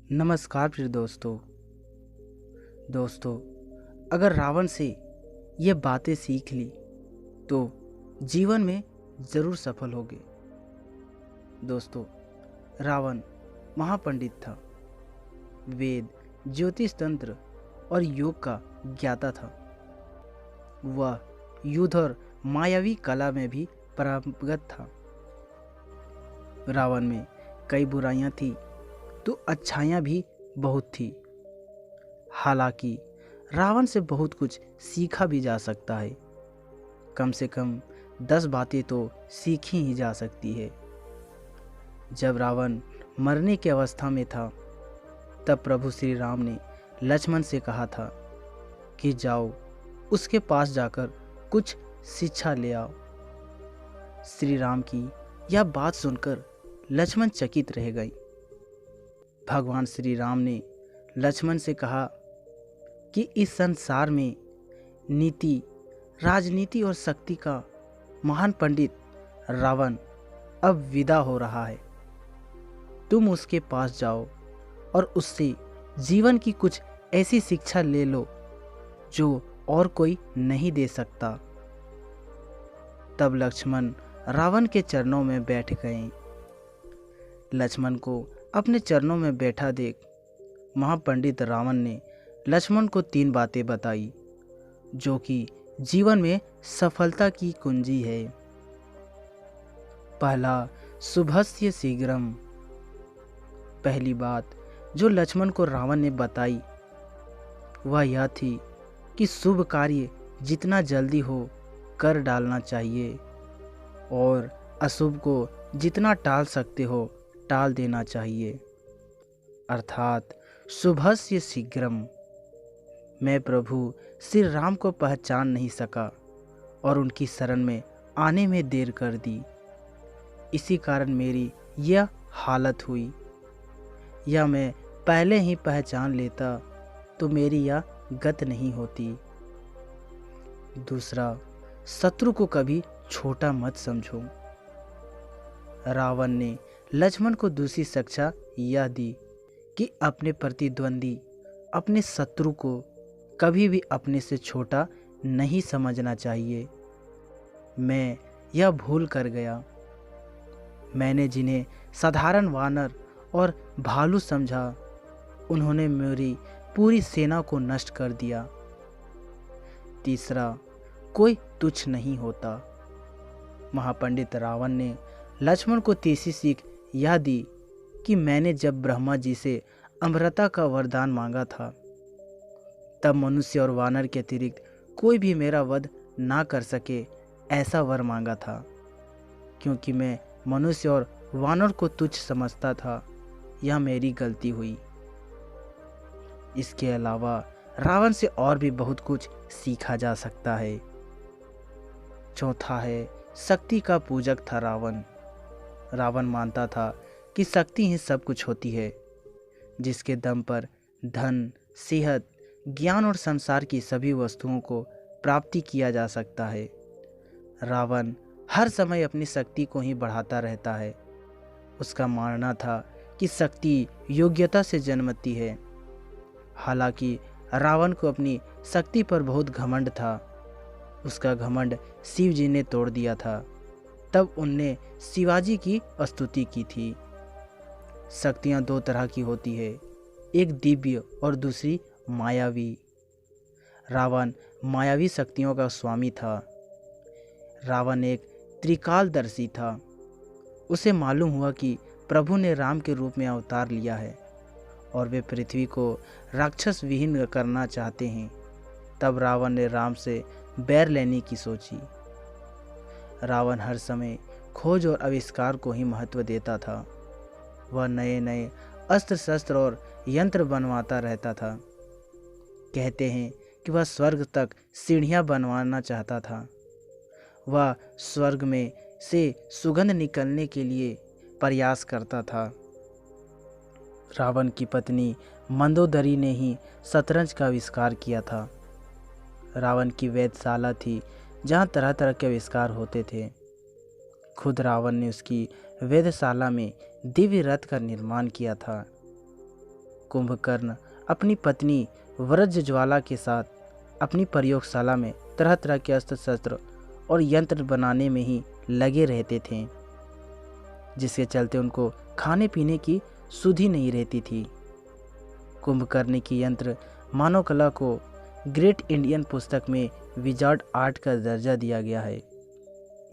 नमस्कार प्रिय दोस्तों, अगर रावण से ये बातें सीख ली तो जीवन में ज़रूर सफल होगे। दोस्तों, रावण महापंडित था। वेद, ज्योतिष तंत्र और योग का ज्ञाता था। वह युद्ध और मायावी कला में भी पारंगत था। रावण में कई बुराइयां थी तो अच्छाइयाँ भी बहुत थी। हालांकि रावण से बहुत कुछ सीखा भी जा सकता है। कम से कम 10 बातें तो सीखी ही जा सकती है। जब रावण मरने की अवस्था में था तब प्रभु श्री राम ने लक्ष्मण से कहा था कि जाओ उसके पास जाकर कुछ शिक्षा ले आओ। श्री राम की यह बात सुनकर लक्ष्मण चकित रह गई। भगवान श्री राम ने लक्ष्मण से कहा कि इस संसार में नीति, राजनीति और शक्ति का महान पंडित रावण अब विदा हो रहा है। तुम उसके पास जाओ और उससे जीवन की कुछ ऐसी शिक्षा ले लो जो और कोई नहीं दे सकता। तब लक्ष्मण रावण के चरणों में बैठ गए। लक्ष्मण को अपने चरणों में बैठा देख महापंडित रावण ने लक्ष्मण को 3 बातें बताई जो कि जीवन में सफलता की कुंजी है। पहला, शुभस्य शीघ्रम। पहली बात जो लक्ष्मण को रावण ने बताई वह यह थी कि शुभ कार्य जितना जल्दी हो कर डालना चाहिए और अशुभ को जितना टाल सकते हो टाल देना चाहिए। अर्थात शुभस्य शीघ्रम। मैं प्रभु श्री राम को पहचान नहीं सका और उनकी शरण में आने में देर कर दी। इसी कारण मेरी यह हालत हुई। या मैं पहले ही पहचान लेता तो मेरी यह गत नहीं होती। दूसरा, शत्रु को कभी छोटा मत समझो। रावण ने लक्ष्मण को दूसरी शिक्षा यह दी कि अपने प्रतिद्वंदी, अपने शत्रु को कभी भी अपने से छोटा नहीं समझना चाहिए। मैं यह भूल कर गया। मैंने जिन्हें साधारण वानर और भालू समझा उन्होंने मेरी पूरी सेना को नष्ट कर दिया। तीसरा, कोई तुच्छ नहीं होता। महापंडित रावण ने लक्ष्मण को तीसरी सीख यह दी कि मैंने जब ब्रह्मा जी से अमरता का वरदान मांगा था तब मनुष्य और वानर के अतिरिक्त कोई भी मेरा वध ना कर सके ऐसा वर मांगा था। क्योंकि मैं मनुष्य और वानर को तुच्छ समझता था, यह मेरी गलती हुई। इसके अलावा रावण से और भी बहुत कुछ सीखा जा सकता है। चौथा है, शक्ति का पूजक था रावण। रावण मानता था कि शक्ति ही सब कुछ होती है, जिसके दम पर धन, सेहत, ज्ञान और संसार की सभी वस्तुओं को प्राप्ति किया जा सकता है। रावण हर समय अपनी शक्ति को ही बढ़ाता रहता है। उसका मानना था कि शक्ति योग्यता से जन्मती है। हालांकि रावण को अपनी शक्ति पर बहुत घमंड था। उसका घमंड शिव जी ने तोड़ दिया था। तब उनने शिवाजी की स्तुति की थी। शक्तियाँ 2 तरह की होती है, एक दिव्य और दूसरी मायावी। रावण मायावी शक्तियों का स्वामी था। रावण एक त्रिकालदर्शी था। उसे मालूम हुआ कि प्रभु ने राम के रूप में अवतार लिया है और वे पृथ्वी को राक्षस विहीन करना चाहते हैं। तब रावण ने राम से बैर लेने की सोची। रावण हर समय खोज और आविष्कार को ही महत्व देता था। वह नए नए अस्त्र शस्त्र और यंत्र बनवाता रहता था। कहते हैं कि वह स्वर्ग तक सीढ़ियाँ बनवाना चाहता था। वह स्वर्ग में से सुगंध निकलने के लिए प्रयास करता था। रावण की पत्नी मंदोदरी ने ही शतरंज का आविष्कार किया था। रावण की वेधशाला थी जहाँ तरह तरह के आविष्कार होते थे। खुद रावण ने उसकी वेधशाला में दिव्य रथ का निर्माण किया था। कुंभकर्ण अपनी पत्नी वज्रज्वाला के साथ अपनी प्रयोगशाला में तरह तरह के अस्त्र शस्त्र और यंत्र बनाने में ही लगे रहते थे, जिसके चलते उनको खाने पीने की सुधि नहीं रहती थी। कुंभकर्ण की यंत्र मानव कला को ग्रेट इंडियन पुस्तक में विजार्ड आर्ट का दर्जा दिया गया है।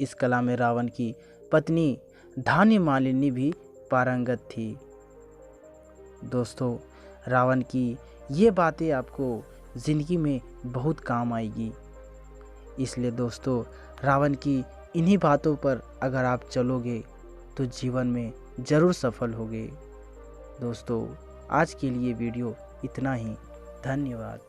इस कला में रावण की पत्नी धान्य मालिनी भी पारंगत थी। दोस्तों, रावण की ये बातें आपको ज़िंदगी में बहुत काम आएगी। इसलिए दोस्तों, रावण की इन्हीं बातों पर अगर आप चलोगे तो जीवन में ज़रूर सफल होगे। दोस्तों, आज के लिए वीडियो इतना ही। धन्यवाद।